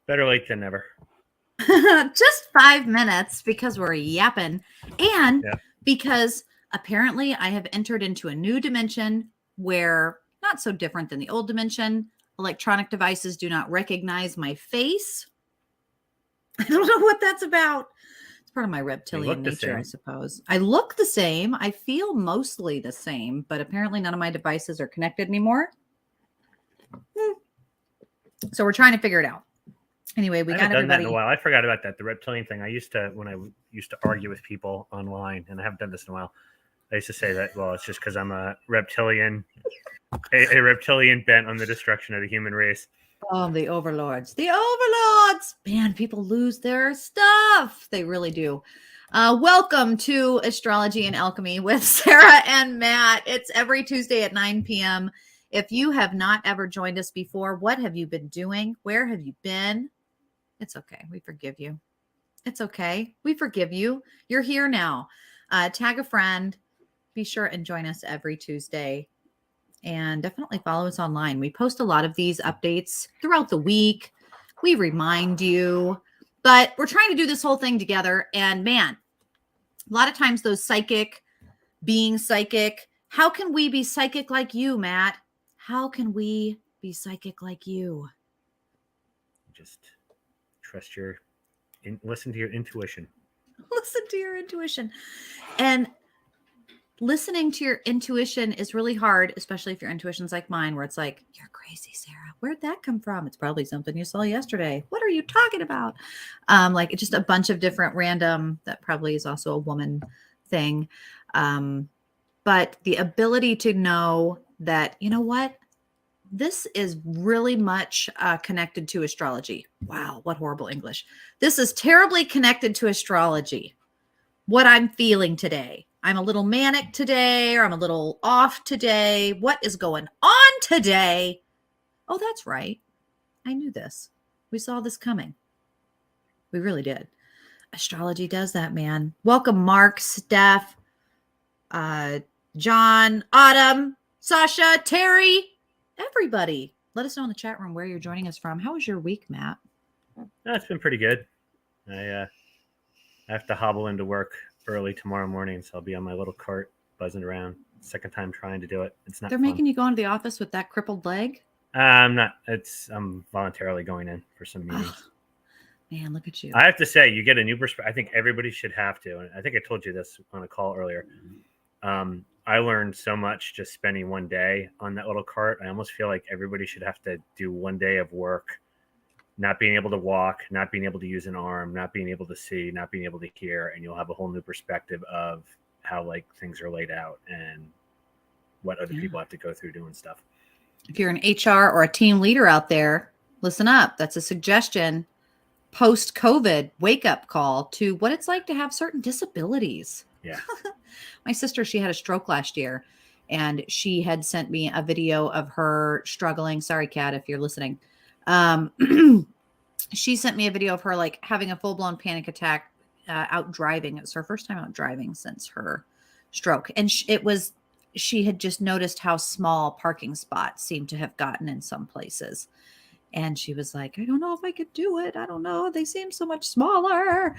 Better late than never. Just 5 minutes because we're yapping. And Yeah. because apparently I have entered into a new dimension where, not so different than the old dimension, electronic devices do not recognize my face. I don't know what that's about. It's part of my reptilian nature, I suppose. I look the same. I feel mostly the same, but apparently none of my devices are connected anymore. So we're trying to figure it out. Anyway, we got everybody. That in a while. I forgot about that. The reptilian thing. When I used to argue with people online, and I haven't done this in a while. I used to say that, well, it's just because I'm a reptilian, a reptilian bent on the destruction of the human race. Oh, the overlords. The overlords. Man, people lose their stuff. They really do. Welcome to Astrology and Alchemy with Sarah and Matt. It's every Tuesday at 9 p.m. If you have not ever joined us before, what have you been doing? Where have you been? It's okay. We forgive you. It's okay. We forgive you. You're here now. Tag a friend. Be sure and join us every Tuesday. And definitely follow us online. We post a lot of these updates throughout the week. We remind you. But we're trying to do this whole thing together. And man, a lot of times those being psychic. How can we be psychic like you, Matt? How can we be psychic like you? Just listen to your intuition. Listen to your intuition. And listening to your intuition is really hard, especially if your intuition's like mine, where it's like, you're crazy, Sarah. Where'd that come from? It's probably something you saw yesterday. What are you talking about? Like just a bunch of different random, that probably is also a woman thing. But the ability to know that, you know what? This is really much connected to astrology. Wow, what horrible English. This is terribly connected to astrology. What I'm feeling today. I'm a little manic today, or I'm a little off today. What is going on today? Oh, that's right. I knew this. We saw this coming. We really did. Astrology does that, man. Welcome, Mark, Steph, John, Autumn, Sasha, Terry. Everybody, let us know in the chat room where you're joining us from. How was your week, Matt? It's been pretty good. I have to hobble into work early tomorrow morning, so I'll be on my little cart buzzing around. Second time trying to do it. It's not. They're making you go into the office with that crippled leg? I'm not. I'm voluntarily going in for some meetings. Oh, man, look at you. I have to say, you get a new perspective. I think everybody should have to. And I think I told you this on a call earlier. I learned so much just spending one day on that little cart. I almost feel like everybody should have to do one day of work, not being able to walk, not being able to use an arm, not being able to see, not being able to hear, and you'll have a whole new perspective of how like things are laid out and what other people have to go through doing stuff. If you're an HR or a team leader out there, listen up. That's a suggestion. Post-COVID wake-up call to what it's like to have certain disabilities. Yeah. My sister, she had a stroke last year, and she had sent me a video of her struggling. Sorry, Kat, if you're listening. She sent me a video of her like having a full-blown panic attack out driving. It was her first time out driving since her stroke. And she had just noticed how small parking spots seem to have gotten in some places. And she was like, I don't know if I could do it. I don't know. They seem so much smaller.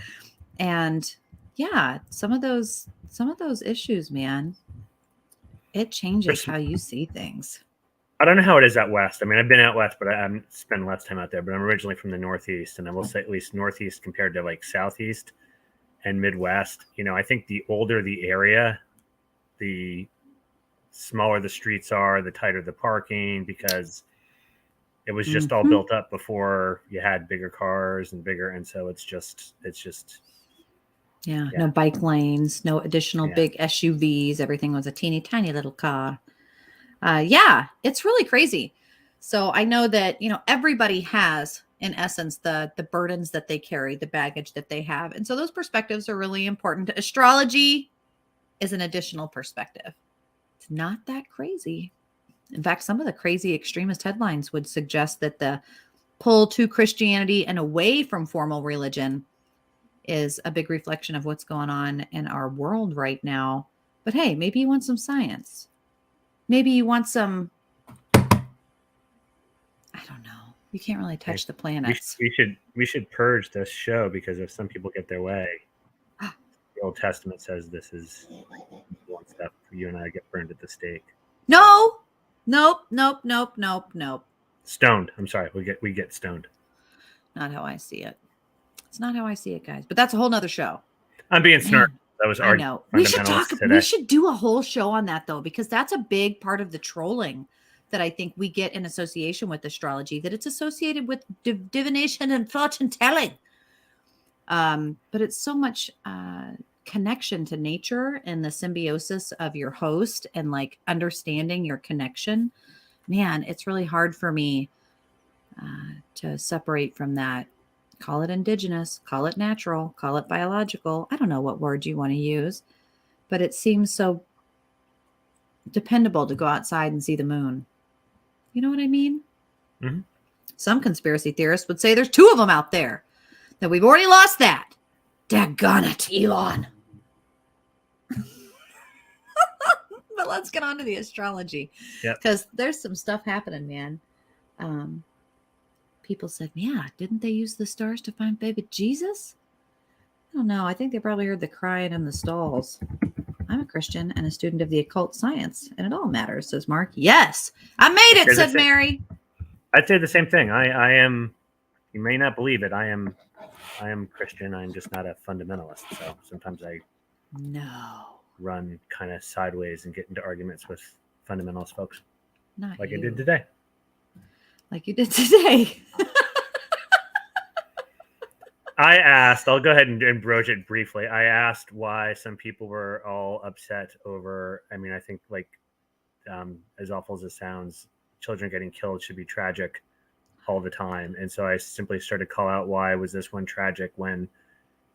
And yeah, some of those issues, man, it changes how you see things. I don't know how it is out west. I mean, I've been out west, but I haven't spent less time out there. But I'm originally from the Northeast, and I will say at least Northeast compared to like Southeast and Midwest. You know, I think the older the area, the smaller the streets are, the tighter the parking, because it was just all built up before you had bigger cars and bigger. And so it's just no bike lanes, no additional big SUVs. Everything was a teeny tiny little car. It's really crazy. So I know that, you know, everybody has, in essence, the burdens that they carry, the baggage that they have. And so those perspectives are really important. Astrology is an additional perspective. It's not that crazy. In fact, some of the crazy extremist headlines would suggest that the pull to Christianity and away from formal religion is a big reflection of what's going on in our world right now. But hey, maybe you want some science. Maybe you want some, I don't know. You can't really touch the planets. We should purge this show, because if some people get their way, the Old Testament says this is one step for you and I get burned at the stake. No. Nope. Stoned. I'm sorry. We get stoned. Not how I see it. It's not how I see it, guys. But that's a whole nother show. I'm being smart. That was I know. We should do a whole show on that, though, because that's a big part of the trolling that I think we get in association with astrology, that it's associated with divination and fortune telling. But it's so much connection to nature and the symbiosis of your host and like understanding your connection. Man, it's really hard for me to separate from that. Call it indigenous, call it natural, call it biological. I don't know what word you want to use, but it seems so dependable to go outside and see the moon. You know what I mean? Mm-hmm. Some conspiracy theorists would say there's 2 of them out there, that we've already lost that. Daggone it, Elon. But let's get on to the astrology. Because there's some stuff happening, man. People said, yeah, didn't they use the stars to find baby Jesus? I don't know. I think they probably heard the crying in the stalls. I'm a Christian and a student of the occult science, and it all matters, says Mark. Yes, I made it, said Mary. I'd say the same thing. I am, you may not believe it, I am Christian. I'm just not a fundamentalist. So sometimes I run kind of sideways and get into arguments with fundamentalist folks. Not like you. I did today. Like you did today. I asked, I'll go ahead and broach it briefly. I asked why some people were all upset over, I mean, I think like as awful as it sounds, children getting killed should be tragic all the time. And so I simply started to call out, why was this one tragic when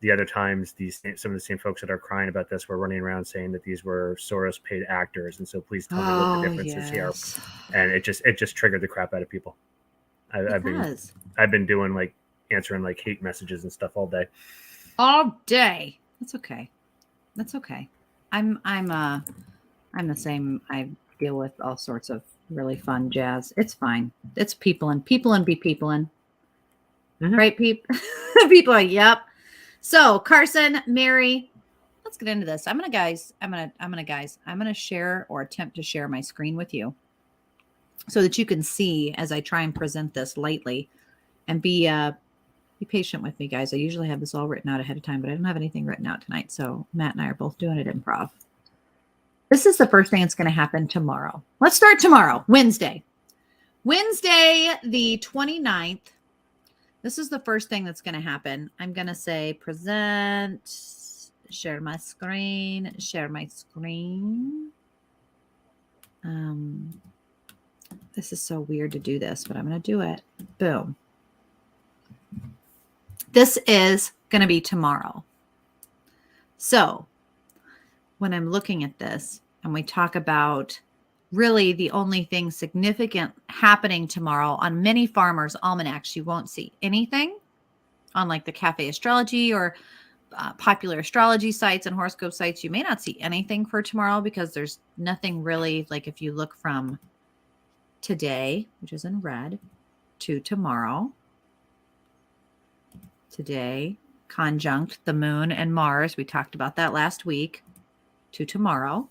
the other times some of the same folks that are crying about this were running around saying that these were Soros paid actors. And so please tell me what the difference is here. And it just triggered the crap out of people. I've been doing like answering like hate messages and stuff all day. That's okay. I'm the same. I deal with all sorts of really fun jazz. It's fine. It's people and be peopling. Mm-hmm. Right, people. Yep. So Carson, Mary, let's get into this. I'm gonna share or attempt to share my screen with you so that you can see as I try and present this lightly, and be patient with me, guys. I usually have this all written out ahead of time, but I don't have anything written out tonight. So Matt and I are both doing it improv. This is the first thing that's going to happen tomorrow. Let's start tomorrow, Wednesday, the 29th. This is the first thing that's going to happen. I'm going to say present, share my screen. This is so weird to do this, but I'm going to do it. Boom. This is going to be tomorrow. So when I'm looking at this and we talk about really the only thing significant happening tomorrow on many farmers' almanacs, you won't see anything on like the Cafe Astrology or popular astrology sites and horoscope sites. You may not see anything for tomorrow because there's nothing really, like if you look from today, which is in red, to tomorrow. Today, conjunct the moon and Mars. We talked about that last week, to tomorrow.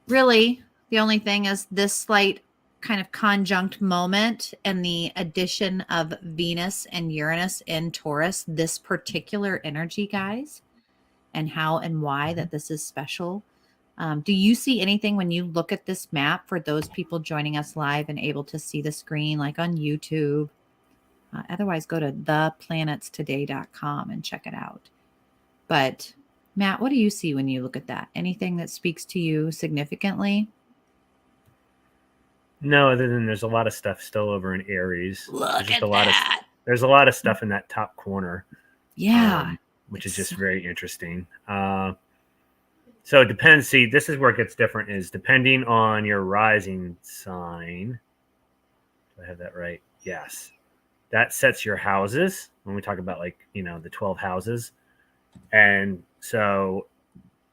Really, the only thing is this slight kind of conjunct moment and the addition of Venus and Uranus in Taurus, this particular energy, guys, and how and why that this is special. Do you see anything when you look at this map for those people joining us live and able to see the screen, like on YouTube? Otherwise, go to theplanetstoday.com and check it out. But Matt, what do you see when you look at that? Anything that speaks to you significantly? No, other than there's a lot of stuff still over in Aries. There's a lot of stuff in that top corner. Yeah. Which is just very interesting. So it depends. See, this is where it gets different, is depending on your rising sign. Do I have that right? Yes. That sets your houses when we talk about like, the 12 houses. And so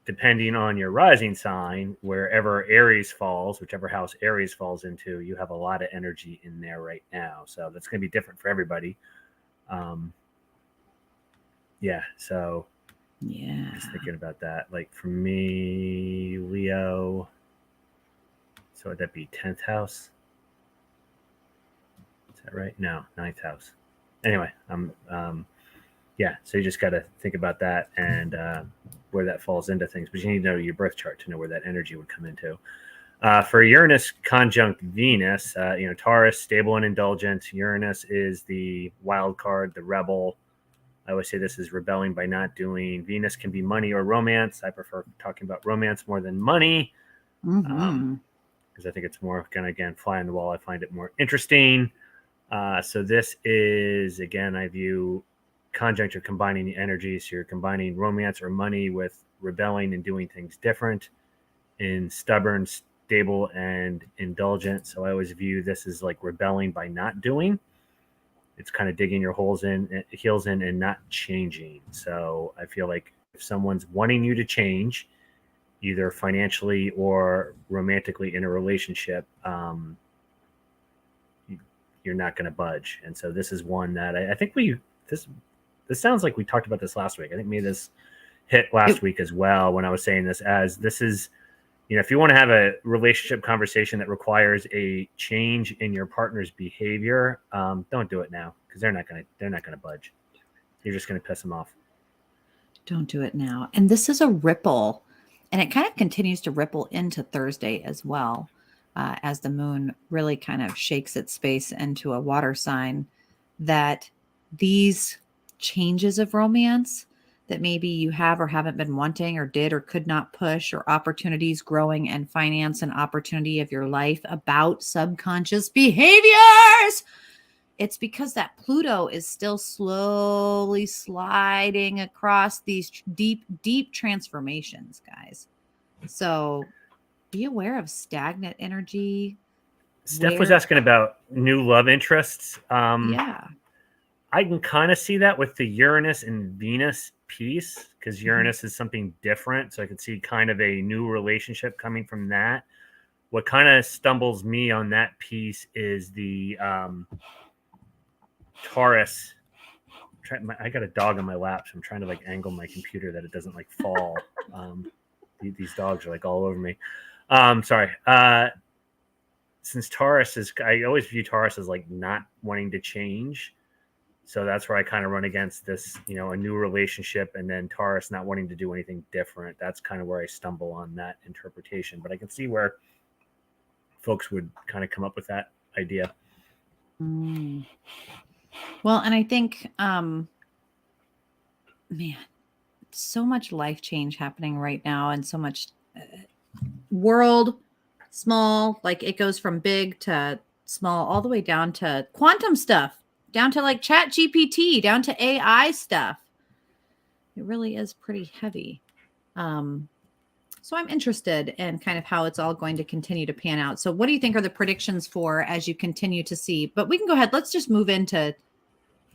depending on your rising sign, wherever Aries falls, whichever house Aries falls into, you have a lot of energy in there right now. So that's going to be different for everybody. Yeah. So Yeah. just thinking about that. Like for me, Leo. So would that be 10th house? Is that right? No, 9th house. Anyway, yeah. So you just got to think about that and where that falls into things. But you need to know your birth chart to know where that energy would come into. For Uranus conjunct Venus, Taurus, stable and indulgent. Uranus is the wild card, the rebel. I always say this is rebelling by not doing. Venus can be money or romance. I prefer talking about romance more than money because I think it's more kind of, again, fly on the wall. I find it more interesting. So this is, again, I view conjunct, you're combining the energies. So you're combining romance or money with rebelling and doing things different, in stubborn, stable, and indulgent. So I always view this as like rebelling by not doing. It's kind of digging your heels in and not changing. So I feel like if someone's wanting you to change, either financially or romantically in a relationship, you're not going to budge. And so this is one that I think this sounds like we talked about this last week. I think maybe this hit last week as well when I was saying this is, if you want to have a relationship conversation that requires a change in your partner's behavior, don't do it now because they're not gonna budge. You're just gonna piss them off. Don't do it now. And this is a ripple, and it kind of continues to ripple into Thursday as well, as the moon really kind of shakes its space into a water sign. That these changes of romance that maybe you have or haven't been wanting or did or could not push, or opportunities growing and finance and opportunity of your life about subconscious behaviors. It's because that Pluto is still slowly sliding across these deep, deep transformations, guys. So be aware of stagnant energy. Steph was asking about new love interests. Yeah. I can kind of see that with the Uranus and Venus piece because Uranus is something different. So I can see kind of a new relationship coming from that. What kind of stumbles me on that piece is the Taurus. I got a dog on my lap, so I'm trying to like angle my computer that it doesn't like fall. These dogs are like all over me. Sorry. Since Taurus is, I always view Taurus as like not wanting to change. So that's where I kind of run against this, a new relationship, and then Taurus not wanting to do anything different. That's kind of where I stumble on that interpretation. But I can see where folks would kind of come up with that idea. Well, and I think, man, so much life change happening right now, and so much world small, like it goes from big to small, all the way down to quantum stuff, down to like Chat GPT, down to AI stuff. It really is pretty heavy. So I'm interested in kind of how it's all going to continue to pan out. So what do you think are the predictions for as you continue to see? But we can go ahead. Let's just move into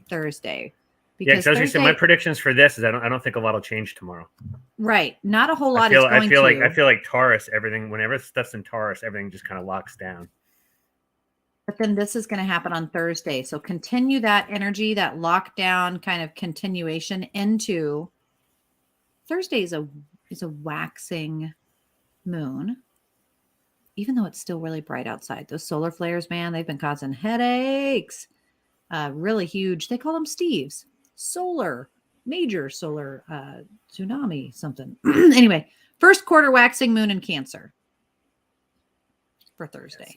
Thursday. Because Thursday, my predictions for this is I don't think a lot will change tomorrow. Right. Not a whole lot I feel like Taurus, everything, whenever stuff's in Taurus, everything just kind of locks down. But then this is going to happen on Thursday. So continue that energy, that lockdown kind of continuation into Thursday is a waxing moon. Even though it's still really bright outside. Those solar flares, man, they've been causing headaches. Really huge. They call them Steves. Major solar tsunami, something. Anyway, first quarter waxing moon in Cancer for Thursday.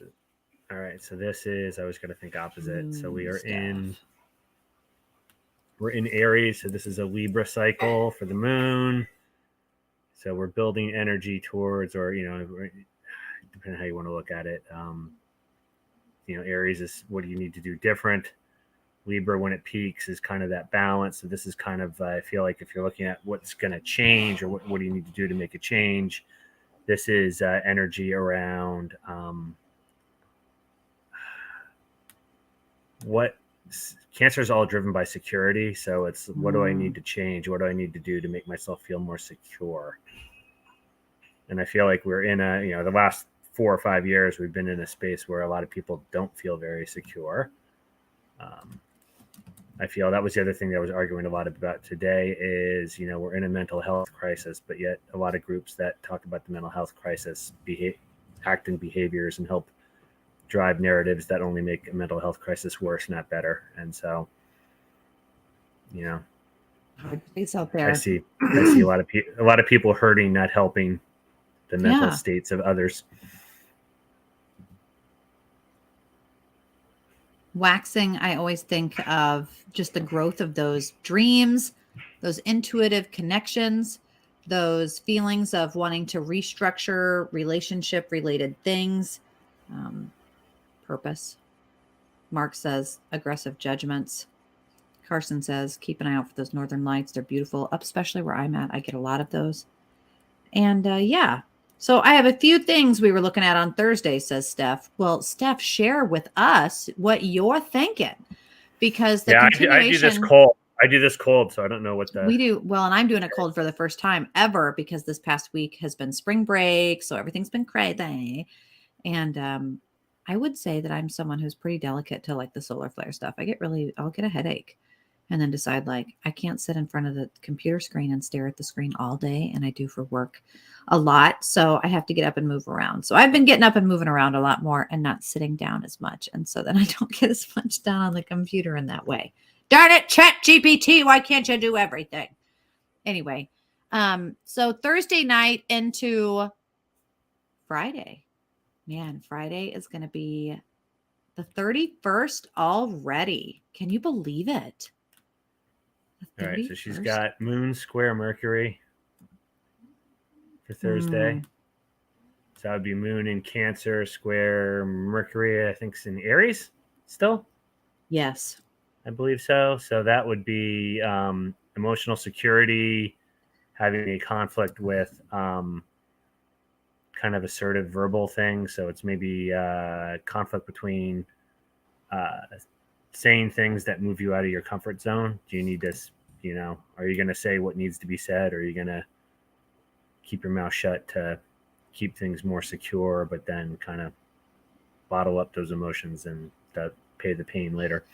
All right. So this is, I was going to think opposite. So we are we're in Aries. So this is a Libra cycle for the moon. So we're building energy towards, or, depending on how you want to look at it. Aries is what do you need to do different? Libra, when it peaks, is kind of that balance. So this is kind of, I feel like if you're looking at what's going to change or what do you need to do to make a change, this is energy around what Cancer is all driven by security. So it's what do I need to change? What do I need to do to make myself feel more secure? And I feel like we're in the last 4 or 5 years, we've been in a space where a lot of people don't feel very secure. I feel that was the other thing that I was arguing a lot about today is, we're in a mental health crisis, but yet a lot of groups that talk about the mental health crisis act in behaviors and help drive narratives that only make a mental health crisis worse, not better. And so, It's out there. I see a lot of people hurting, not helping the mental states of others. Waxing, I always think of just the growth of those dreams, those intuitive connections, those feelings of wanting to restructure relationship related things. Purpose. Mark says aggressive judgments. Carson says keep an eye out for those northern lights. They're beautiful, especially where I'm at. I get a lot of those. And so I have a few things we were looking at on Thursday, says Steph. Well, Steph, share with us what you're thinking, because the continuation. I do this cold. So I don't know what we do. Well, and I'm doing it cold for the first time ever because this past week has been spring break, so everything's been crazy. And I would say that I'm someone who's pretty delicate to like the solar flare stuff. I'll get a headache. And then decide I can't sit in front of the computer screen and stare at the screen all day. And I do for work a lot. So I have to get up and move around. So I've been getting up and moving around a lot more and not sitting down as much. And so then I don't get as much done on the computer in that way. Darn it, ChatGPT, why can't you do everything? Anyway, so Thursday night into Friday. Man, Friday is going to be the 31st already. Can you believe it? All right, so she's got Moon square Mercury for Thursday. So that would be Moon in Cancer square Mercury, I think it's in Aries still. Yes. I believe so. So that would be emotional security, having a conflict with kind of assertive verbal things. So it's maybe conflict between saying things that move you out of your comfort zone. Do you need this? Are you going to say what needs to be said? Or are you going to keep your mouth shut to keep things more secure, but then kind of bottle up those emotions and pay the pain later?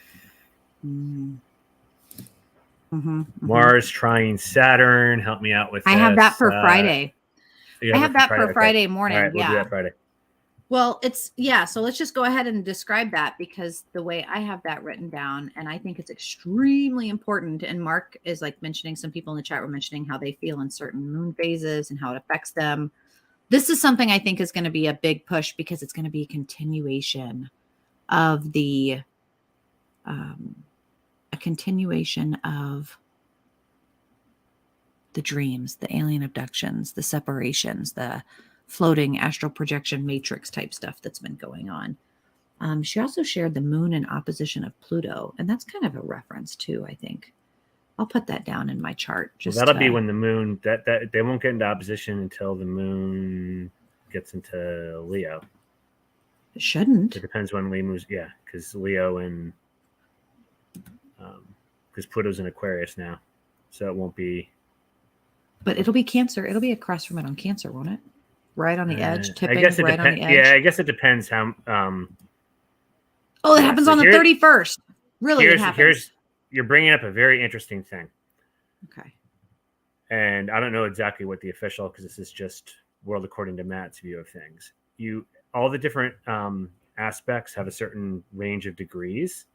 Mars trying Saturn. Help me out with this. I have that for Friday. I have that for Friday morning. All right, we'll do that Friday. Well, so let's just go ahead and describe that, because the way I have that written down, and I think it's extremely important. And Mark is mentioning, some people in the chat were mentioning how they feel in certain moon phases and how it affects them. This is something I think is going to be a big push, because it's going to be a continuation of the dreams, the alien abductions, the separations, the floating astral projection matrix type stuff that's been going on. She also shared the moon in opposition of Pluto, and that's kind of a reference too, I think. I'll put that down in my chart. That'll be when the moon, that they won't get into opposition until the moon gets into Leo. It shouldn't. It depends when Leo moves. Yeah, because Leo and because Pluto's in Aquarius now, so it won't be. But it'll be Cancer. It'll be across from it on Cancer, won't it? Right on the edge, tipping on the edge. Yeah, I guess it depends how. It happens on the 31st. Really, it happens. You're bringing up a very interesting thing. Okay. And I don't know exactly what the official, because this is just World According to Matt's view of things. All the different aspects have a certain range of degrees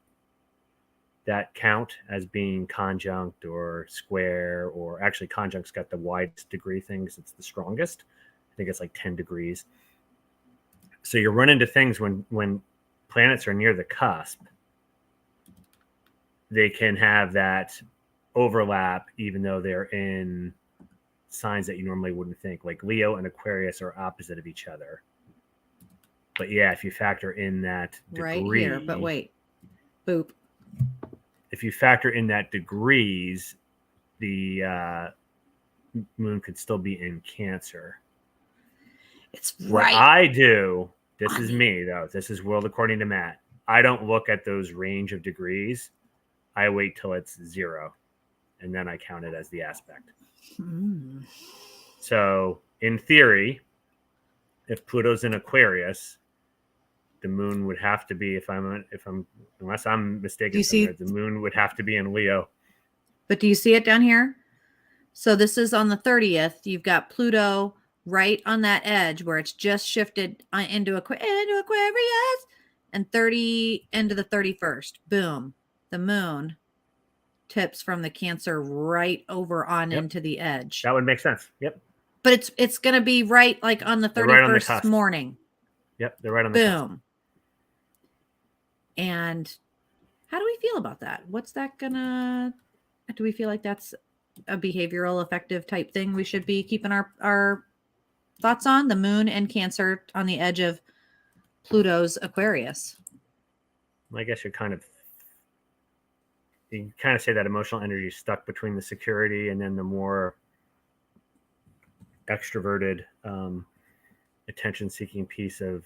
that count as being conjunct or square, or actually conjunct's got the widest degree thing because it's the strongest. I think it's 10 degrees. So you run into things when planets are near the cusp. They can have that overlap, even though they're in signs that you normally wouldn't think. Like Leo and Aquarius are opposite of each other. But yeah, if you factor in that degree, right here, but wait, boop. If you factor in that degrees, the moon could still be in Cancer. It's what right. I do. This is me though. This is World According to Matt. I don't look at those range of degrees. I wait till it's 0, and then I count it as the aspect. So in theory, if Pluto's in Aquarius, the moon would have to be, unless I'm mistaken somewhere, the moon would have to be in Leo. But do you see it down here? So this is on the 30th. You've got Pluto right on that edge where it's just shifted into Aquarius, and 30 into the 31st. Boom. The moon tips from the Cancer right over on into the edge. That would make sense. Yep. But it's going to be right like on the 31st morning. Yep, they're right on the cusp. Boom. And how do we feel about that? What's that gonna, do we feel like that's a behavioral effective type thing we should be keeping our thoughts on? The moon and Cancer on the edge of Pluto's Aquarius. I guess you kind of say that emotional energy is stuck between the security and then the more extroverted, attention-seeking piece of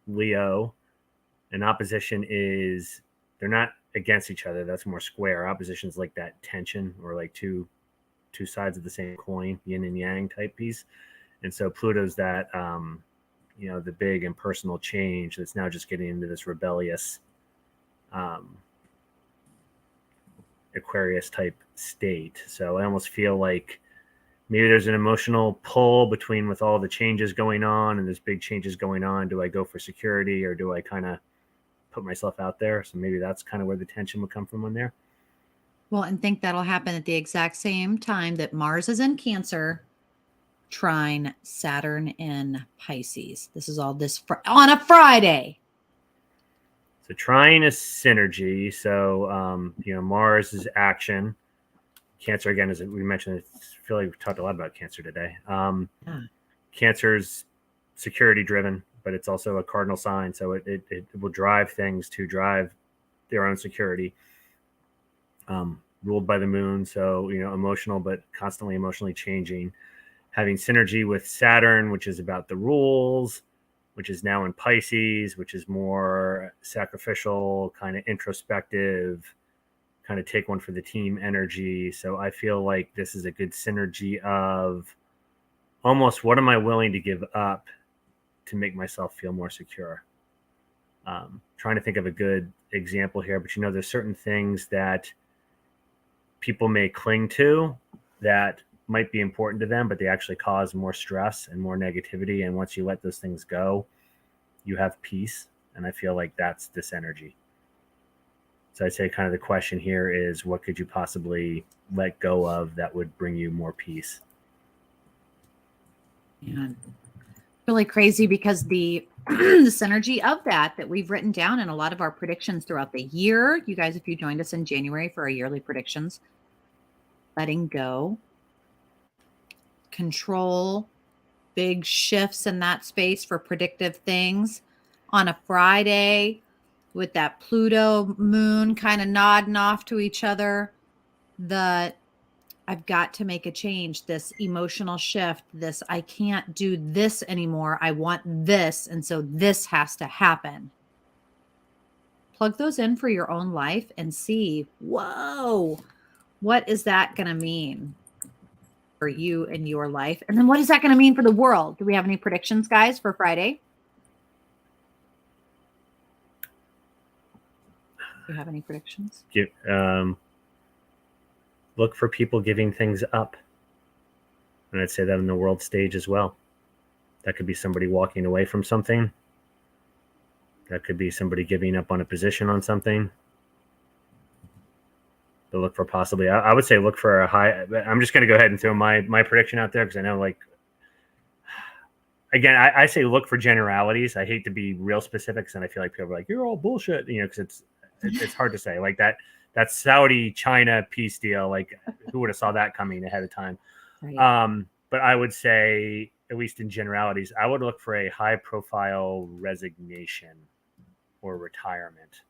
Leo. And opposition is, they're not against each other. That's more square. Opposition is like that tension, or like two sides of the same coin, yin and yang type piece. And so Pluto's that, the big impersonal change that's now just getting into this rebellious Aquarius type state. So I almost feel like maybe there's an emotional pull between, with all the changes going on and there's big changes going on. Do I go for security, or do I kind of put myself out there? So maybe that's kind of where the tension would come from on there. Well, and think that'll happen at the exact same time that Mars is in Cancer, trine Saturn in Pisces. This is all on a Friday. So trine is synergy. So, Mars is action. Cancer, again, as we mentioned, I feel like we've talked a lot about Cancer today. Cancer's security driven, but it's also a cardinal sign. So it will drive things to drive their own security. Ruled by the moon. So, emotional, but constantly emotionally changing. Having synergy with Saturn, which is about the rules, which is now in Pisces, which is more sacrificial, kind of introspective, kind of take one for the team energy. So I feel like this is a good synergy of almost, what am I willing to give up to make myself feel more secure? Trying to think of a good example here, but there's certain things that people may cling to that might be important to them, but they actually cause more stress and more negativity. And once you let those things go, you have peace. And I feel like that's this energy. So I'd say kind of the question here is, what could you possibly let go of that would bring you more peace? Yeah. Really crazy, because the the synergy of that we've written down in a lot of our predictions throughout the year. You guys, if you joined us in January for our yearly predictions, letting go, control, big shifts in that space for predictive things on a Friday with that Pluto moon kind of nodding off to each other. I've got to make a change, this emotional shift, this, I can't do this anymore. I want this. And so this has to happen. Plug those in for your own life and see, whoa, what is that going to mean for you and your life? And then what is that going to mean for the world? Do we have any predictions, guys, for Friday? Do you have any predictions? Look for people giving things up. And I'd say that on the world stage as well. That could be somebody walking away from something. That could be somebody giving up on a position on something. But look for possibly, I would say look for a high, I'm just going to go ahead and throw my prediction out there, because I know, like, again, I say look for generalities. I hate to be real specific, and I feel like people are like, you're all bullshit, because it's hard to say. Like that Saudi-China peace deal, like, who would have saw that coming ahead of time? Right. But I would say, at least in generalities, I would look for a high-profile resignation or retirement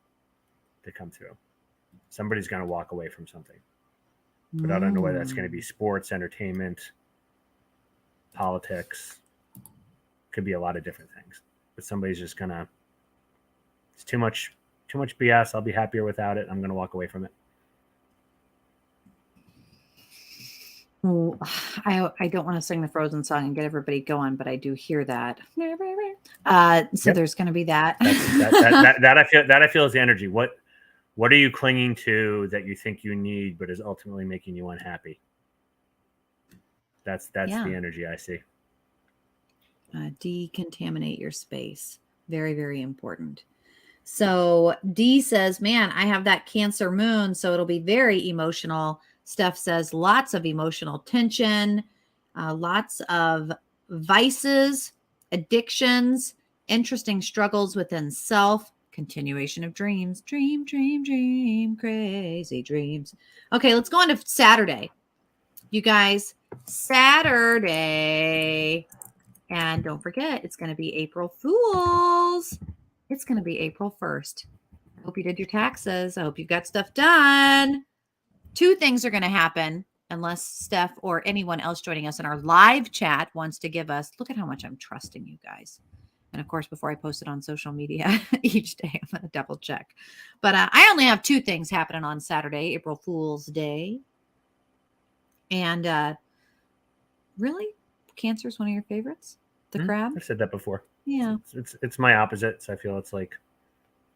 to come through. Somebody's going to walk away from something. But I don't know whether that's going to be sports, entertainment, politics. Could be a lot of different things. But somebody's just going to, it's too much BS. I'll be happier without it. I'm going to walk away from it. Oh, I don't want to sing the Frozen song and get everybody going, but I do hear that. So Yep. there's going to be that. That I feel is the energy. What are you clinging to that you think you need, but is ultimately making you unhappy? That's Yeah. the energy I see. Decontaminate your space. Very, very important. So D says, man, I have that Cancer moon, so it'll be very emotional. Steph says lots of emotional tension, lots of vices, addictions, interesting struggles within self, continuation of dreams, dream, crazy dreams. Okay, let's go on to Saturday. You guys, Saturday. And don't forget, it's going to be April Fools. It's going to be April 1st. I hope you did your taxes. I hope you've got stuff done. Two things are going to happen unless Steph or anyone else joining us in our live chat wants to give us. Look at how much I'm trusting you guys. And of course, before I post it on social media each day, I'm going to double check. But I only have two things happening on Saturday, April Fool's Day. And really, Cancer is one of your favorites? The crab? I've said that before. Yeah. It's my opposite, so I feel it's like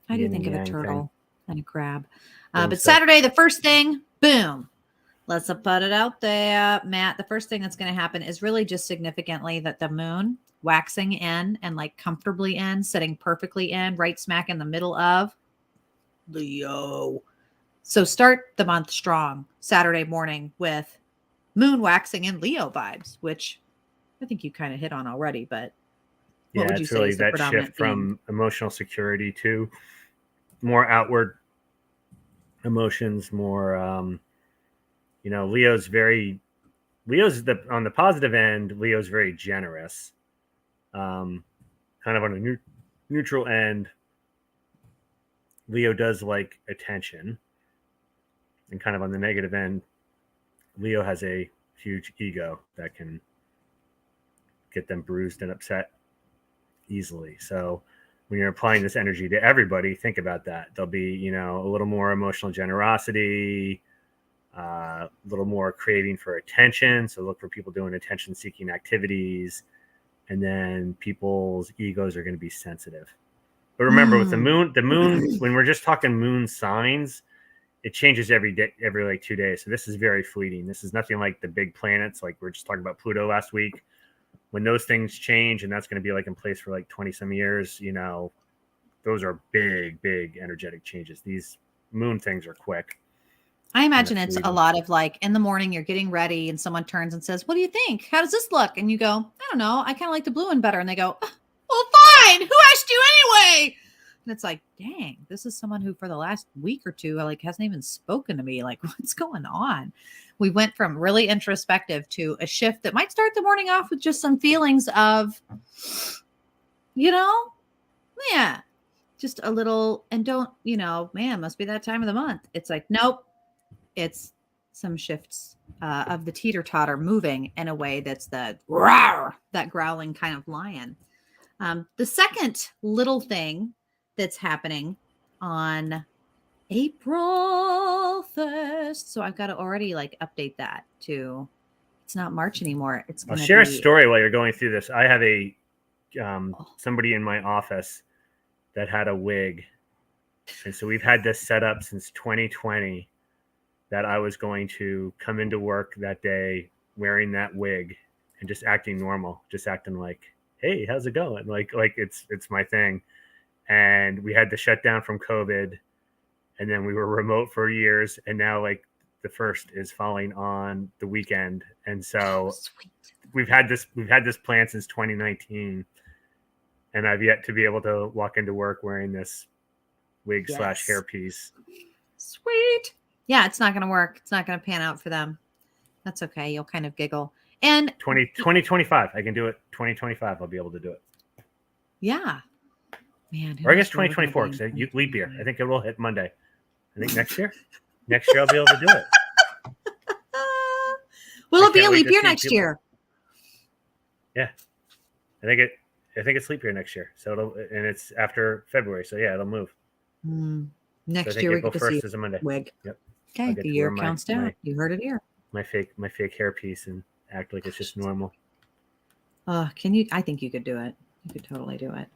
I do think of a turtle and a crab. But stuff. Saturday, the first thing, boom. Let's put it out there. Matt, the first thing that's going to happen is really just significantly that the moon waxing in and like comfortably in, sitting perfectly in, right smack in the middle of Leo. So start the month strong Saturday morning with moon waxing in Leo vibes, which I think you kind of hit on already, but what would you say is the that predominant shift from emotional security to more outward emotions, more Leo's on the positive end. Leo's very generous. Kind of on a neutral end, Leo does like attention, and kind of on the negative end, Leo has a huge ego that can get them bruised and upset easily. So when you're applying this energy to everybody, think about that. There'll be, a little more emotional generosity, a little more craving for attention. So look for people doing attention seeking activities. And then people's egos are going to be sensitive. But remember, with the moon, when we're just talking moon signs, it changes every day, every like 2 days. So this is very fleeting. This is nothing like the big planets. Like we were just talking about Pluto last week. When those things change, and that's going to be like in place for like 20 some years, those are big, big energetic changes. These moon things are quick. I imagine it's a lot of like in the morning, you're getting ready and someone turns and says, what do you think? How does this look? And you go, I don't know. I kind of like the blue one better. And they go, well, fine. Who asked you anyway? And it's like, dang, this is someone who for the last week or two, like hasn't even spoken to me. Like, what's going on? We went from really introspective to a shift that might start the morning off with just some feelings of, yeah, just a little, and don't, man, must be that time of the month. It's like, nope. It's some shifts of the teeter-totter moving in a way that's that growling kind of lion. The second little thing that's happening on April 1st. So I've got to already like update that to, it's not March anymore. It's going to share a story while you're going through this. I have a somebody in my office that had a wig. And so we've had this set up since 2020. That I was going to come into work that day wearing that wig and just acting normal, just acting like, hey, how's it going? Like it's my thing. And we had to shut down from COVID, and then we were remote for years, and now like the first is falling on the weekend. And so we've had this plan since 2019, and I've yet to be able to walk into work wearing this wig / hairpiece. Sweet. Yeah, it's not going to work. It's not going to pan out for them. That's okay. You'll kind of giggle. And 2025, I can do it. 2025, I'll be able to do it. Yeah. Man. Or I guess 2024, because leap year. I think it will hit Monday. I think next year I'll be able to do it. Will it be a leap year next year? Yeah. I think it's leap year next year. So it's after February. So yeah, it'll move. Next year we get to see is a Monday. Wig. Yep. Okay, the year counts down. You heard it here. my fake hairpiece and act like it's just normal. Can you? I think you could do it. You could totally do it.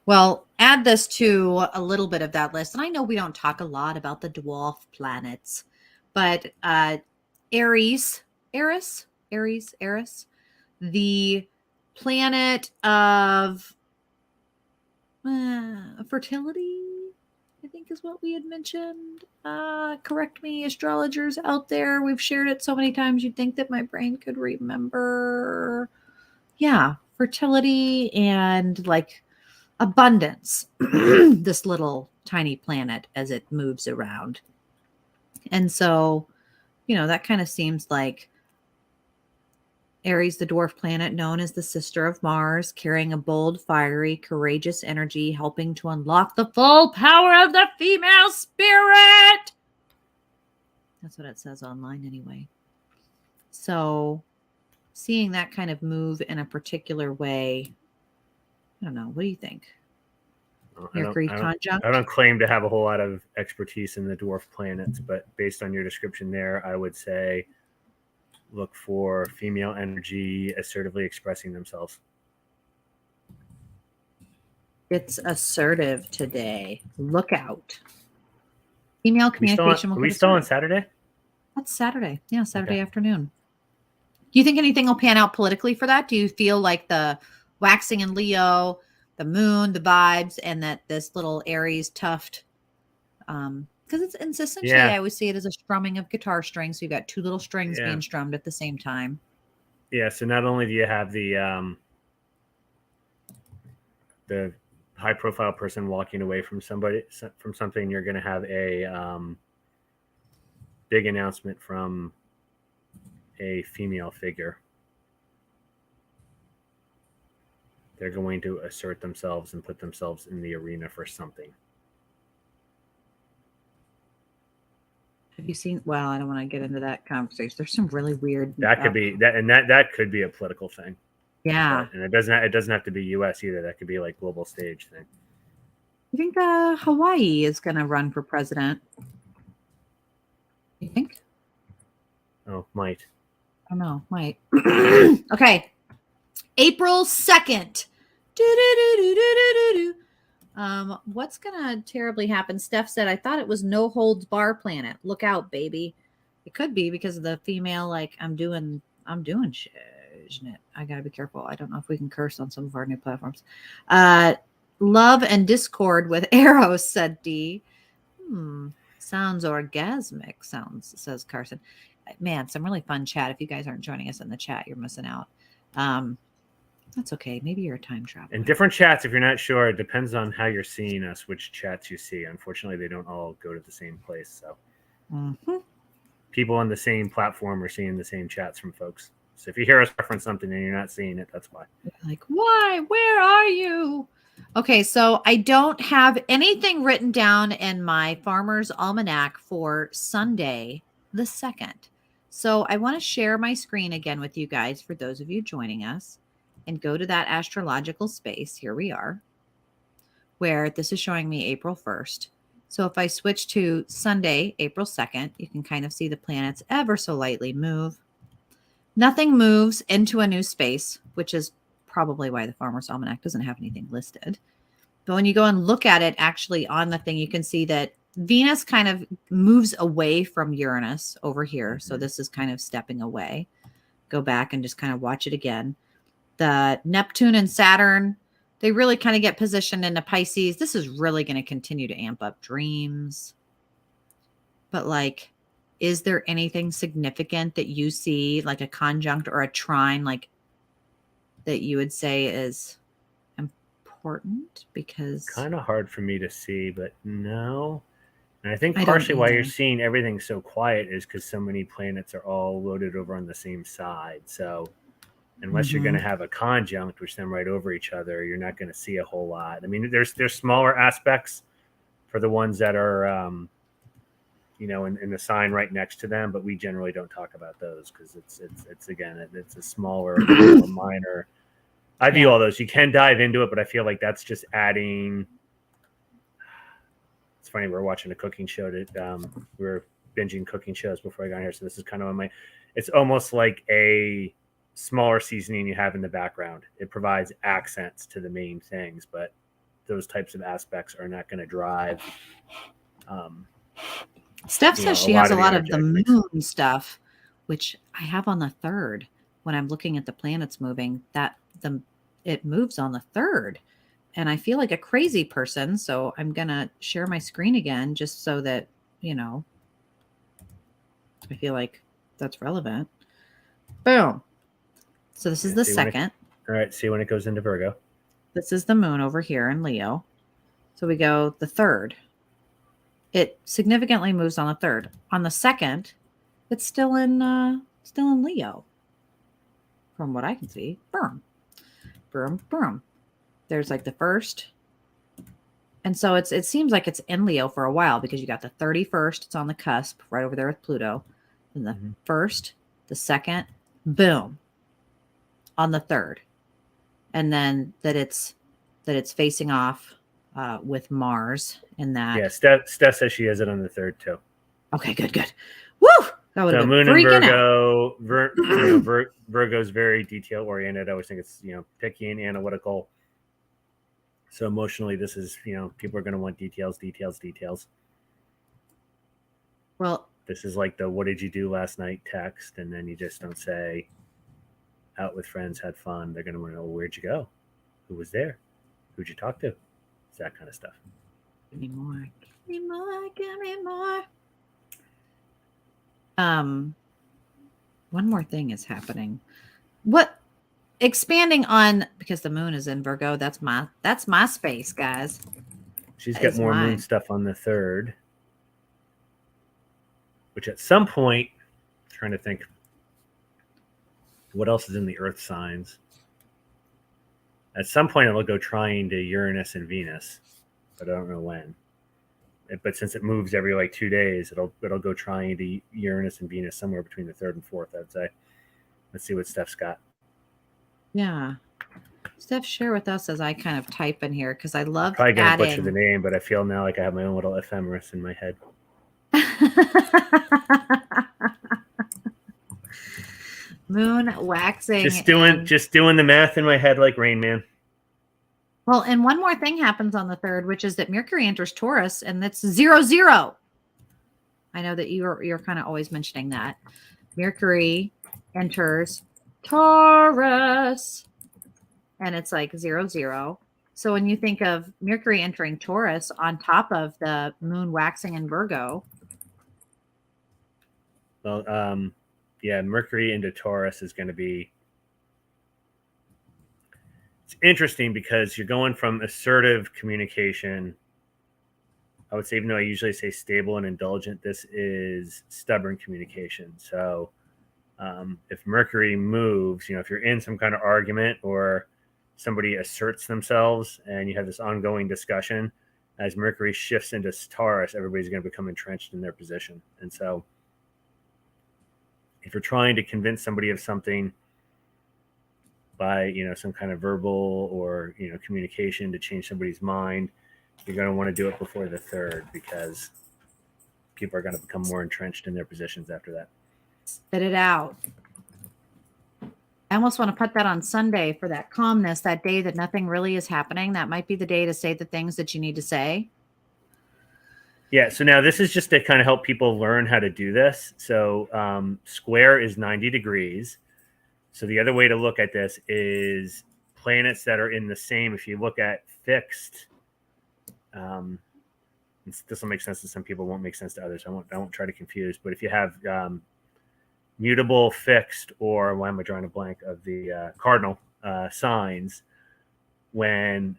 Well, add this to a little bit of that list. And I know we don't talk a lot about the dwarf planets, but Aries, the planet of fertility, I think is what we had mentioned. Correct me, astrologers out there. We've shared it so many times you'd think that my brain could remember. Yeah, fertility and like abundance, this little tiny planet as it moves around. And so, that kind of seems like Aries, the dwarf planet known as the sister of Mars, carrying a bold, fiery, courageous energy, helping to unlock the full power of the female spirit. That's what it says online anyway. So seeing that kind of move in a particular way, I don't know. What do you think? Mercury conjunct? I don't claim to have a whole lot of expertise in the dwarf planets, but based on your description there, I would say look for female energy assertively expressing themselves. It's assertive today. Look out. Female communication. Are we still on Saturday? That's Saturday. Yeah, Saturday afternoon. Do you think anything will pan out politically for that? Do you feel like the waxing in Leo, the moon, the vibes, and that this little Aries tuft, because it's essentially, I always see it as a strumming of guitar strings. So you've got two little strings being strummed at the same time. Yeah. So not only do you have the high profile person walking away from something, you're going to have a big announcement from a female figure. They're going to assert themselves and put themselves in the arena for something. Have you seen? Well, I don't want to get into that conversation. There's some really weird. That could be that, and that could be a political thing. Yeah, and it doesn't have to be U.S. either. That could be like global stage thing. You think Hawaii is going to run for president? You think? Oh, might. I don't know. Might. Okay. April 2nd. What's gonna terribly happen? Steph said, I thought it was no holds bar planet. Look out, baby. It could be because of the female, like I'm doing shit. I gotta be careful. I don't know if we can curse on some of our new platforms. Love and discord with arrows, said D. Sounds orgasmic, says Carson. Man, some really fun chat. If you guys aren't joining us in the chat, you're missing out. That's okay. Maybe you're a time traveler. And different chats, if you're not sure, it depends on how you're seeing us, which chats you see. Unfortunately, they don't all go to the same place. So people on the same platform are seeing the same chats from folks. So if you hear us reference something and you're not seeing it, that's why. Like, why? Where are you? Okay, so I don't have anything written down in my Farmer's Almanac for Sunday the 2nd. So I want to share my screen again with you guys for those of you joining us and go to that astrological space. Here we are, where this is showing me April 1st. So if I switch to Sunday, April 2nd, you can kind of see the planets ever so lightly move. Nothing moves into a new space, which is probably why the Farmer's Almanac doesn't have anything listed. But when you go and look at it actually on the thing, you can see that Venus kind of moves away from Uranus over here. So this is kind of stepping away. Go back and just kind of watch it again. The Neptune and Saturn, they really kind of get positioned into Pisces. This is really going to continue to amp up dreams. But like, is there anything significant that you see, like a conjunct or a trine, like that you would say is important? Because kind of hard for me to see, but no. And I think partially why you're seeing everything so quiet is because so many planets are all loaded over on the same side. So unless you're going to have a conjunct, which then right over each other, you're not going to see a whole lot. I mean, there's smaller aspects for the ones that are, in the sign right next to them, but we generally don't talk about those because it's a smaller, more minor. I view all those. You can dive into it, but I feel like that's just adding. It's funny. We're watching a cooking show. We're binging cooking shows before I got here, so this is kind of on my. it's almost like a smaller seasoning you have in the background. It provides accents to the main things, but those types of aspects are not going to drive. Steph says she has a lot of the energetics. moon stuff, which I have on the 3rd. When I'm looking at the planets moving, it moves on the 3rd. And I feel like a crazy person, so I'm going to share my screen again just so that, I feel like that's relevant. Boom. So this is the 2nd. All right, see when it goes into Virgo. This is the moon over here in Leo. So we go the 3rd. It significantly moves on the 3rd. On the 2nd, it's still in Leo. From what I can see. Boom. Boom, boom. There's like the 1st. And so it seems like it's in Leo for a while because you got the 31st, it's on the cusp, right over there with Pluto. And the 1st, the 2nd, boom. On the 3rd. And then that it's facing off with Mars in that. Yeah, Steph says she has it on the 3rd too. Okay, good. Woo! That would have been Moon in Virgo. Virgo's very detail oriented. I always think it's picky and analytical. So emotionally, this is people are going to want details. Well, this is like the "What did you do last night?" text, and then you just don't say "out with friends, had fun." They're going to want to know, where'd you go, who was there, who'd you talk to, it's that kind of stuff. Give me more. One more thing is happening. What? Expanding on, because the moon is in Virgo. That's my space, guys. She's got more moon stuff on the 3rd, which at some point, I'm trying to think, what else is in the Earth signs? At some point, it'll go trine to Uranus and Venus, but I don't know when. But since it moves every like 2 days, it'll go trine to Uranus and Venus somewhere between the 3rd and 4th, I'd say. Let's see what Steph's got. Yeah. Steph, share with us as I kind of type in here because I love probably going to butcher the name, but I feel now like I have my own little ephemeris in my head. Moon waxing. Just doing the math in my head like Rain Man. Well, and one more thing happens on the 3rd, which is that Mercury enters Taurus, and that's 0-0. I know that you're kind of always mentioning that. Mercury enters Taurus, and it's like 0-0. So when you think of Mercury entering Taurus on top of the moon waxing in Virgo. Well, yeah, Mercury into Taurus is going to be, it's interesting because you're going from assertive communication. I would say, even though I usually say stable and indulgent, this is stubborn communication. So if Mercury moves, if you're in some kind of argument or somebody asserts themselves and you have this ongoing discussion, as Mercury shifts into Taurus, everybody's going to become entrenched in their position. And so if you're trying to convince somebody of something by, some kind of verbal or, communication to change somebody's mind, you're going to want to do it before the 3rd because people are going to become more entrenched in their positions after that. Spit it out. I almost want to put that on Sunday for that calmness, that day that nothing really is happening. That might be the day to say the things that you need to say. Yeah. So now this is just to kind of help people learn how to do this. So square is 90 degrees. So the other way to look at this is planets that are in the same, if you look at fixed, this will make sense to some people, won't make sense to others. I won't try to confuse, but if you have mutable, fixed, or why am I drawing a blank of the cardinal signs, when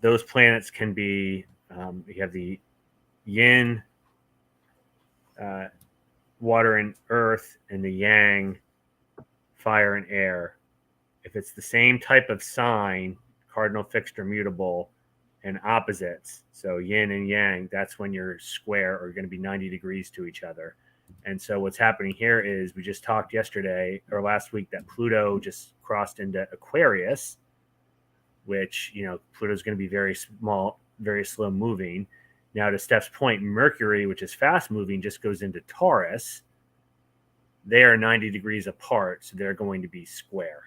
those planets can be, you have the yin, water and earth, and the yang, fire and air. If it's the same type of sign, cardinal, fixed, or mutable, and opposites, so yin and yang, that's when your square are going to be 90 degrees to each other. And so what's happening here is we just talked yesterday or last week that Pluto just crossed into Aquarius, which, Pluto's going to be very small, very slow moving. Now, to Steph's point, Mercury, which is fast moving, just goes into Taurus. they are 90 degrees apart, so they're going to be square.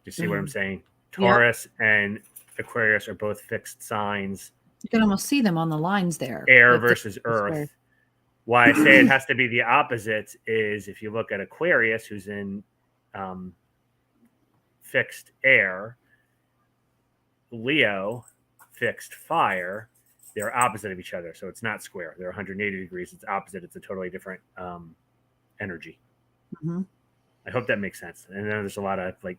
You see what I'm saying? Taurus and Aquarius are both fixed signs. You can almost see them on the lines there. Air versus earth. Why I say it has to be the opposite is if you look at Aquarius, who's in fixed air, Leo, fixed fire, they're opposite of each other. So it's not square. They're 180 degrees. It's opposite. It's a totally different energy. Mm-hmm. I hope that makes sense. And then there's a lot of like,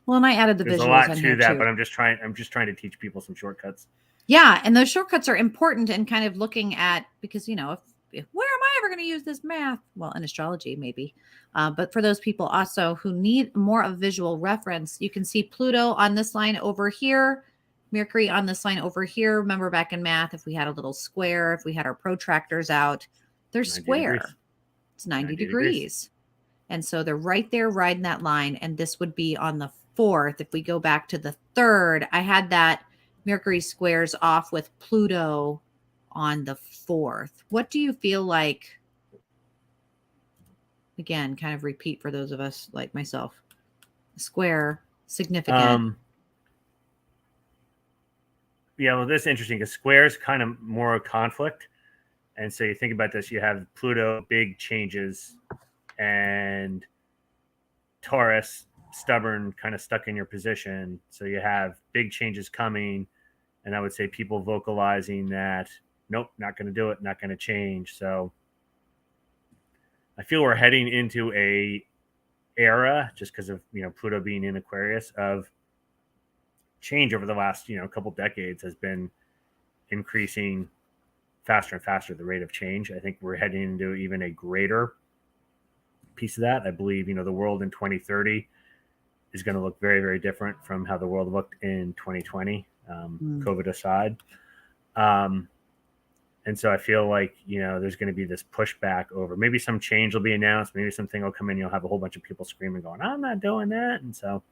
well, and I added the there's visuals a lot in to here that, too. but I'm just trying to teach people some shortcuts. Yeah, and those shortcuts are important in kind of looking at, because, you know, if where am I ever going to use this math? Well, in astrology, maybe. But for those people also who need more of visual reference, you can see Pluto on this line over here, Mercury on this line over here. Remember back in math, if we had a little square, if we had our protractors out, they're square. Degrees. It's 90 degrees. And so they're right there riding that line. And this would be on the 4th. If we go back to the 3rd, I had that Mercury squares off with Pluto on the 4th. What do you feel like? Again, kind of repeat for those of us like myself. Square, significant. Yeah, well, this is interesting because square is kind of more conflict. And so you think about this, you have Pluto, big changes, and Taurus, stubborn, kind of stuck in your position. So you have big changes coming. And I would say people vocalizing that, nope, not going to do it, not going to change. So I feel we're heading into a era, just because of, you know, Pluto being in Aquarius, of change over the last, you know, couple decades has been increasing faster and faster, the rate of change. I think we're heading into even a greater piece of that. I believe, you know, the world in 2030 is going to look very, very different from how the world looked in 2020, COVID aside. And so I feel like, you know, there's going to be this pushback over maybe some change will be announced. Maybe something will come in. You'll have a whole bunch of people screaming, going, I'm not doing that. And so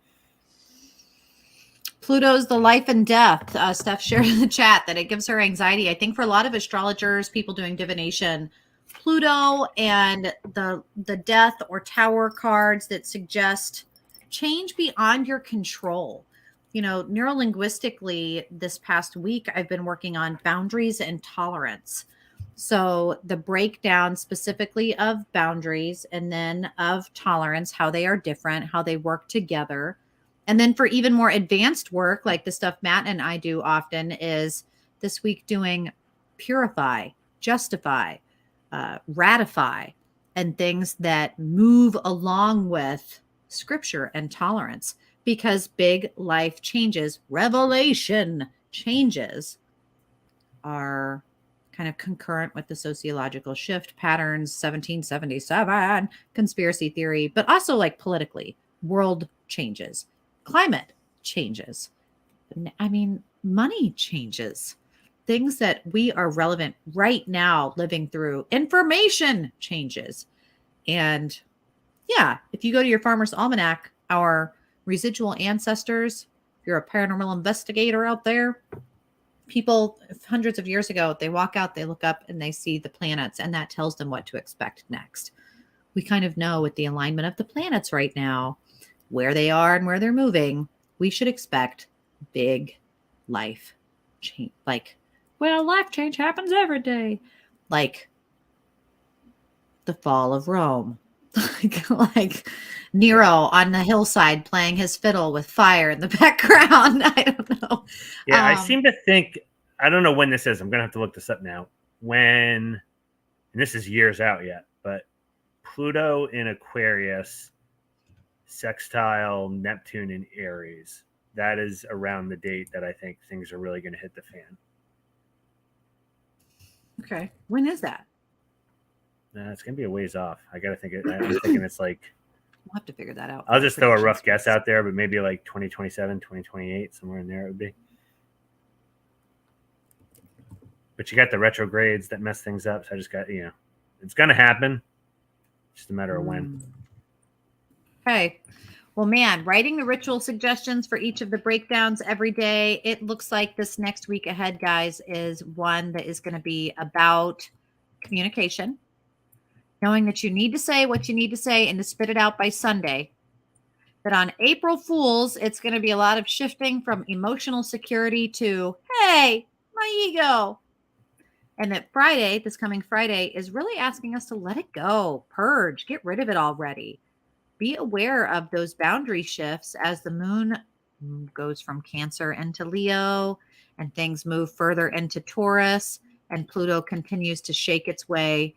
Pluto's the life and death. Steph shared in the chat that it gives her anxiety. I think for a lot of astrologers, people doing divination, Pluto and the death or tower cards that suggest change beyond your control. You know, neurolinguistically, this past week, I've been working on boundaries and tolerance. So the breakdown specifically of boundaries and then of tolerance, how they are different, how they work together. And then for even more advanced work, like the stuff Matt and I do often, is this week doing purify, justify, ratify, and things that move along with scripture and tolerance, because big life changes, revelation changes, are kind of concurrent with the sociological shift patterns, 1777, conspiracy theory, but also like politically, world changes. Climate changes. I mean, money changes. Things that we are relevant right now living through. Information changes. And yeah, if you go to your Farmer's Almanac, our residual ancestors, if you're a paranormal investigator out there, people hundreds of years ago, they walk out, they look up, and they see the planets, and that tells them what to expect next. We kind of know with the alignment of the planets right now, where they are and where they're moving, we should expect big life change. Like, well, life change happens every day. Like the fall of Rome. like Nero on the hillside playing his fiddle with fire in the background. I don't know. Yeah, I seem to think, I don't know when this is. I'm going to have to look this up now. And this is years out yet, but Pluto in Aquarius, sextile Neptune in Aries. That is around the date that I think things are really going to hit the fan. Okay. When is that? It's going to be a ways off. I got to think. I'm thinking it's like, we'll have to figure that out. I'll just throw a rough guess out there, but maybe like 2027, 2028, somewhere in there it would be. But you got the retrogrades that mess things up. So I just got, you know, it's going to happen. Just a matter of when. Okay. Well, man, writing the ritual suggestions for each of the breakdowns every day. It looks like this next week ahead, guys, is one that is going to be about communication, knowing that you need to say what you need to say and to spit it out by Sunday. That on April Fools, it's going to be a lot of shifting from emotional security to, hey, my ego. And that Friday, this coming Friday, is really asking us to let it go, purge, get rid of it already. Be aware of those boundary shifts as the moon goes from Cancer into Leo and things move further into Taurus, and Pluto continues to shake its way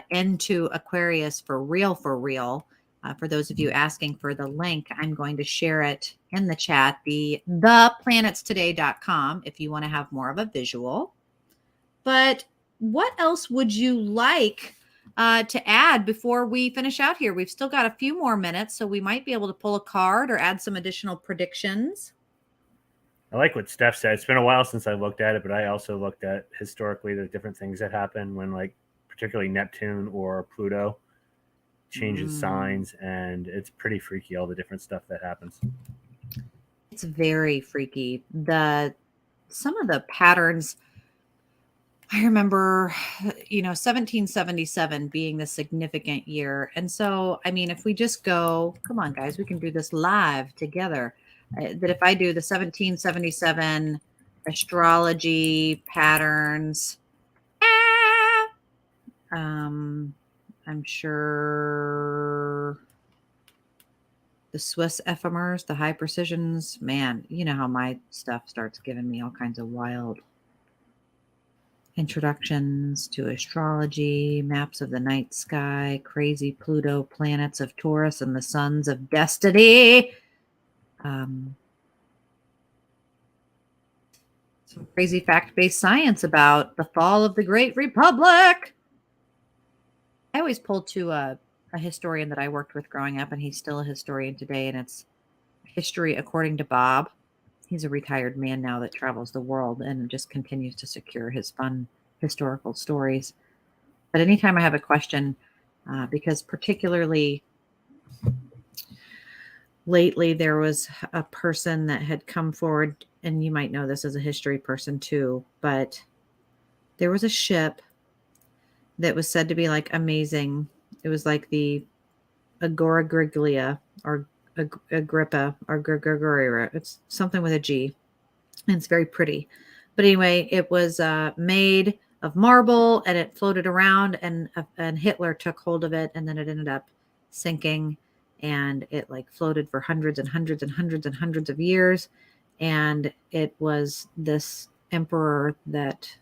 into Aquarius for real, for real. For those of you asking for the link, I'm going to share it in the chat, theplanetstoday.com, if you want to have more of a visual. But what else would you like to add before we finish out here? We've still got a few more minutes, so we might be able to pull a card or add some additional predictions. I like what Steph said. It's been a while since I looked at it, but I also looked at historically the different things that happen when, like, particularly Neptune or Pluto changes signs, and it's pretty freaky, all the different stuff that happens. It's very freaky. Some of the patterns, I remember, 1777 being the significant year. And so, I mean, if we just go, come on, guys, we can do this live together. That if I do the 1777 astrology patterns, I'm sure the Swiss ephemers, the high precisions, man, you know how my stuff starts giving me all kinds of wild introductions to astrology, maps of the night sky, crazy Pluto, planets of Taurus, and the sons of destiny. Some crazy fact-based science about the fall of the Great Republic. I always pulled to a historian that I worked with growing up, and he's still a historian today, and it's History According to Bob. He's a retired man now that travels the world and just continues to secure his fun historical stories. But anytime I have a question, because particularly lately there was a person that had come forward, and you might know this as a history person too, but there was a ship that was said to be like amazing. It was like the Agora Griglia or Agrippa or Gregoria. It's something with a G, and it's very pretty. But anyway, it was made of marble, and it floated around, and Hitler took hold of it, and then it ended up sinking, and it like floated for hundreds and hundreds and hundreds and hundreds of years. And it was this emperor that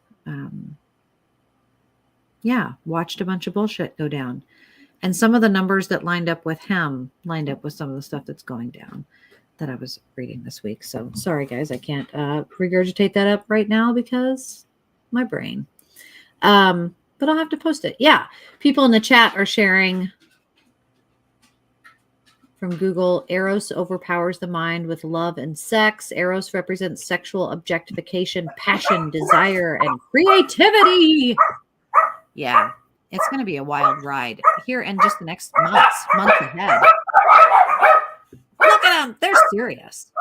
watched a bunch of bullshit go down. And some of the numbers that lined up with him lined up with some of the stuff that's going down that I was reading this week. So sorry, guys, I can't regurgitate that up right now because my brain. But I'll have to post it. Yeah, people in the chat are sharing from Google. Eros overpowers the mind with love and sex. Eros represents sexual objectification, passion, desire, and creativity. Yeah, it's going to be a wild ride here in just the next months ahead. Look at them. They're serious.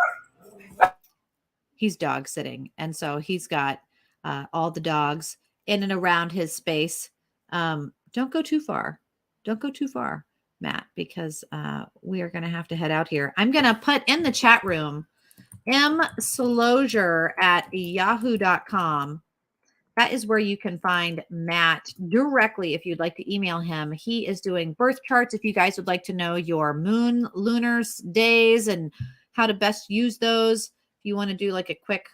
He's dog sitting. And so he's got all the dogs in and around his space. Don't go too far. Don't go too far, Matt, because we are going to have to head out here. I'm going to put in the chat room msolosier@yahoo.com. That is where you can find Matt directly if you'd like to email him. He is doing birth charts. If you guys would like to know your moon, lunars, days, and how to best use those. If you want to do like a quick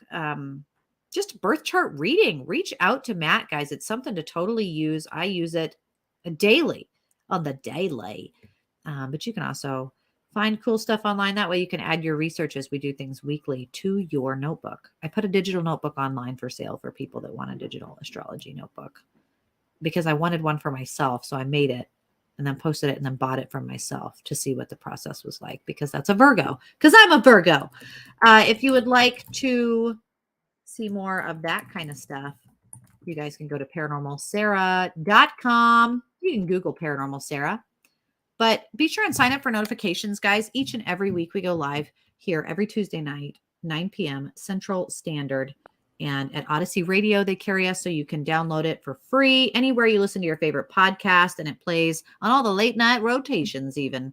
just birth chart reading, reach out to Matt, guys. It's something to totally use. I use it daily on the daily. But you can also find cool stuff online. That way you can add your research as we do things weekly to your notebook. I put a digital notebook online for sale for people that want a digital astrology notebook because I wanted one for myself. So I made it and then posted it and then bought it from myself to see what the process was like, because that's a Virgo, because I'm a Virgo. If you would like to see more of that kind of stuff, you guys can go to paranormalsarah.com. You can Google Paranormal Sarah. But be sure and sign up for notifications, guys. Each and every week we go live here every Tuesday night, 9 p.m. Central Standard. And at Odyssey Radio, they carry us so you can download it for free anywhere you listen to your favorite podcast, and it plays on all the late night rotations even.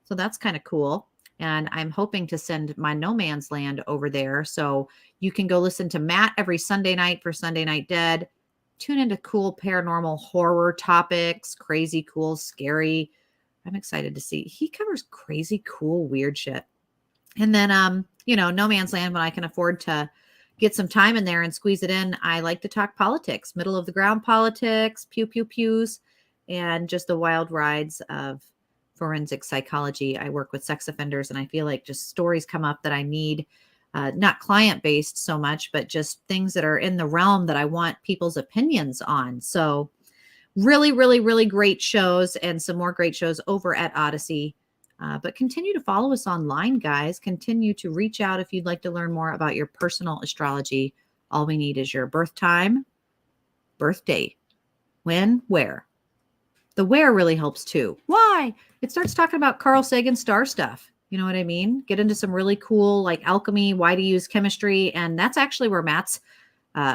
So that's kind of cool. And I'm hoping to send my No Man's Land over there. So you can go listen to Matt every Sunday night for Sunday Night Dead. Tune into cool paranormal horror topics, crazy, cool, scary. I'm excited to see. He covers crazy, cool, weird shit. And then, No Man's Land, when I can afford to get some time in there and squeeze it in, I like to talk politics, middle of the ground politics, pew, pew, pews, and just the wild rides of forensic psychology. I work with sex offenders, and I feel like just stories come up that I need, not client-based so much, but just things that are in the realm that I want people's opinions on. So really, really, really great shows, and some more great shows over at Odyssey. But continue to follow us online, guys. Continue to reach out if you'd like to learn more about your personal astrology. All we need is your birth time, birth date, when, where. The where really helps too. Why? It starts talking about Carl Sagan star stuff. You know what I mean? Get into some really cool, like alchemy, why to use chemistry. And that's actually where Matt's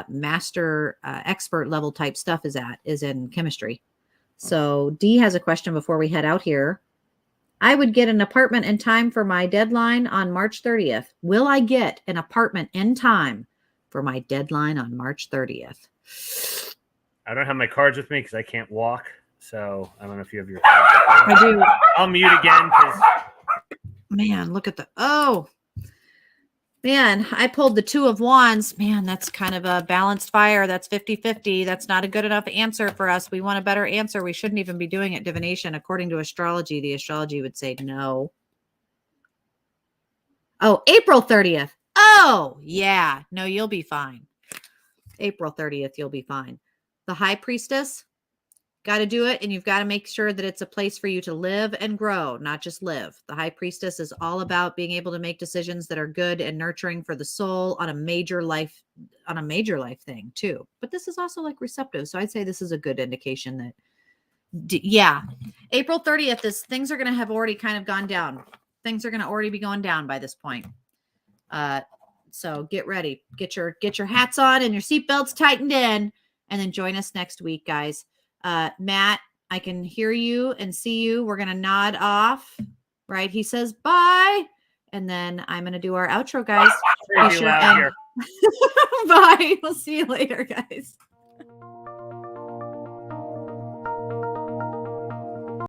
master expert level type stuff is in chemistry. So Dee has a question before we head out here. I would get an apartment in time for my deadline on March 30th. Will I get an apartment in time for my deadline on March 30th? I don't have my cards with me because I can't walk. So I don't know if you have your cards with you. I do. I'll mute again because... Man, look at man, I pulled the 2 of Wands. Man, that's kind of a balanced fire. That's 50-50. That's not a good enough answer for us. We want a better answer. We shouldn't even be doing it. Divination, according to astrology, the astrology would say no. Oh, April 30th. Oh, yeah. No, you'll be fine. April 30th, you'll be fine. The High Priestess, got to do it, and you've got to make sure that it's a place for you to live and grow, not just live. The High Priestess is all about being able to make decisions that are good and nurturing for the soul on a major life thing too. But this is also like receptive, so I'd say this is a good indication that April 30th is things are going to have already kind of gone down. Things are going to already be going down by this point. So get ready, get your hats on and your seatbelts tightened in, and then join us next week, guys. Matt, I can hear you and see you. We're going to nod off, right? He says bye. And then I'm going to do our outro, guys. Pretty loud here. Bye. We'll see you later, guys.